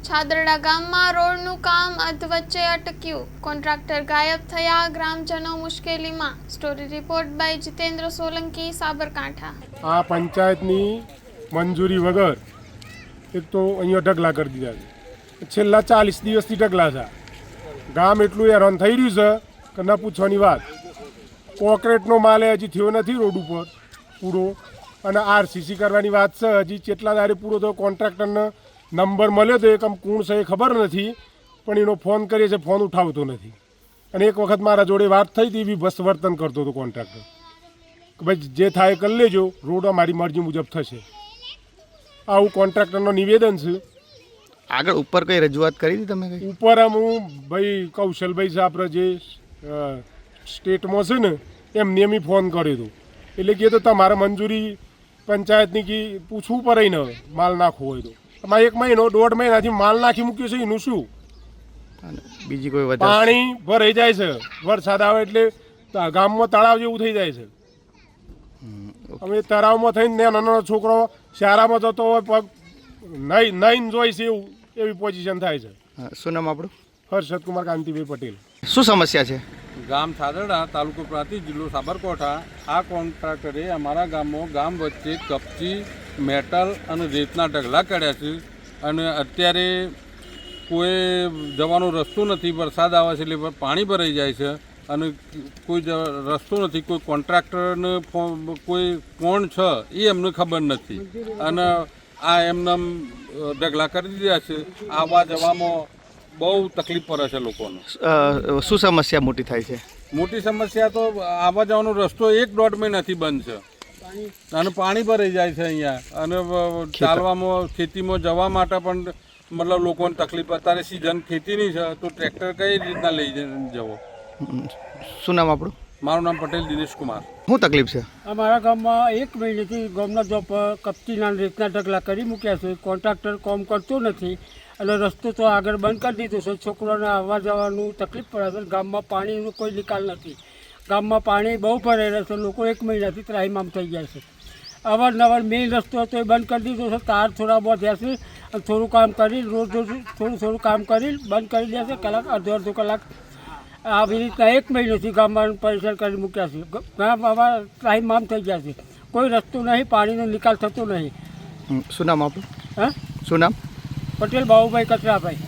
છાદરડા ગામમાં રોડનું કામ અધવચ્ચે અટક્યું, કોન્ટ્રાક્ટર ગાયબ થયા, ગ્રામજનો મુશ્કેલીમાં। Story report by Jitendra Solanki, Sabarkantha. આ પંચાયતની મંજૂરી વગર એક તો અહીંયા ઢગલા કરી દીધા છે। છેલ્લા 40 દિવસથી ઢગલા છે। ગામ એટલું હેરાન થઈ રહ્યું છે કે ન પૂછવાની વાત। કોન્ક્રીટનો માલ હજી થયો નથી રોડ ઉપર પૂરો, અને આરસીસી કરવાની વાત છે। હજી કેટલા દાડે પૂરો થયો, કોન્ટ્રાક્ટરને નંબર મળ્યો તો એકમ કોણ છે એ ખબર નથી, પણ એનો ફોન કરીએ છે, ફોન ઉઠાવતો નથી। અને એક વખત મારા જોડે વાત થઈ હતી, એવી બસ વર્તન કરતો હતો કોન્ટ્રાક્ટર કે ભાઈ જે થાય કરી લેજો, રોડ અમારી મરજી મુજબ થશે। આવું કોન્ટ્રાક્ટરનો નિવેદન છે। આગળ ઉપર કઈ રજૂઆત કરી હતી તમે? કઈ ઉપર હું ભાઈ કૌશલભાઈ છે આપણે જે સ્ટેટમાં છે ને, એમને એમ ફોન કર્યો હતો, એટલે કે તો તમારે મંજૂરી પંચાયતની કે પૂછવું પડે ને માલ નાખવો હોય તો। અમારે 1 મહિનો 1.5 મહિનાથી માલ નાખી મૂક્યો છે, એનું શું? બીજી કોઈ વજહ? પાણી ભરાઈ જાય છે, વરસાદ આવે એટલે ગામમાં તળાવ જેવું થઈ જાય છે। અમે તળાવમાં થઈને નાનો છોકરો શાળામાં જતો હોય, પગ નહીં જોઈ છે એવું એવી પોઝિશન થાય છે। શું નામ આપણું? હર્ષદ કુમાર કાંતિભાઈ પટેલ। શું સમસ્યા છે? ગામ છાદરડા, તાલુકો પ્રાંતિજ, જિલ્લો સાબરકાંઠા। આ કોન્ટ્રાક્ટરે અમારા ગામમાં ગામ વચ્ચે કપચી, મેટલ અને રેતના ઢગલા કર્યા છે, અને અત્યારે કોઈ જવાનો રસ્તો નથી। વરસાદ આવે છે એટલે પાણી ભરાઈ જાય છે, અને કોઈ રસ્તો નથી। કોઈ કોન્ટ્રાક્ટરને કોઈ કોણ છે એ એમને ખબર નથી, અને આ એમને ઢગલા કરી દીધા છે। આવવા જવામાં બહુ તકલીફ પડે છે લોકોને। શું સમસ્યા મોટી થાય છે? મોટી સમસ્યા તો આવવા જવાનો રસ્તો 1.5 મહિનાથી બંધ છે, અને પાણી ભરાઈ જાય છે અહીંયા, અને ચાલવામાં ખેતીમાં જવા માટે પણ મતલબ લોકોને તકલીફ। અત્યારે સિઝન ખેતીની છે તો ટ્રેક્ટર કઈ રીતના લઈ જવો? શું નામ આપણું? મારું નામ પટેલ દિનેશ કુમાર। શું તકલીફ છે? અમારા ગામમાં 1 મહિનાથી ગામના જોબ કપચીના રેતના ઢગલા કરી મૂક્યા છે। કોન્ટ્રાક્ટર કામ કરતો નથી, એટલે રસ્તો તો આગળ બંધ કરી દીધો છે। છોકરાઓને આવવા જવાનું તકલીફ પડે છે। ગામમાં પાણીનો કોઈ નિકાલ નથી। ગામમાં પાણી બહુ ભરાઈ છે, લોકો 1 મહિનાથી ત્રાહિમામ થઈ જાય છે। અવારનવાર મેઇન રસ્તો હતો એ બંધ કરી દીધો છે। તાર થોડા બહુ થયા છે, અને થોડું કામ કરી રોજ થોડું કામ કરી બંધ કરી દેશે, કલાક અડધો કલાક આવી રીતના 1 મહિનાથી ગામમાં પરેશાન કરી મૂક્યા છે। ગામ આવા ત્રાહિમામ થઈ ગયા છે, કોઈ રસ્તો નહીં, પાણીનો નિકાલ થતો નહીં। શું નામ આપણું? હા, શું નામ? પટેલ બાબુભાઈ કચરાભાઈ।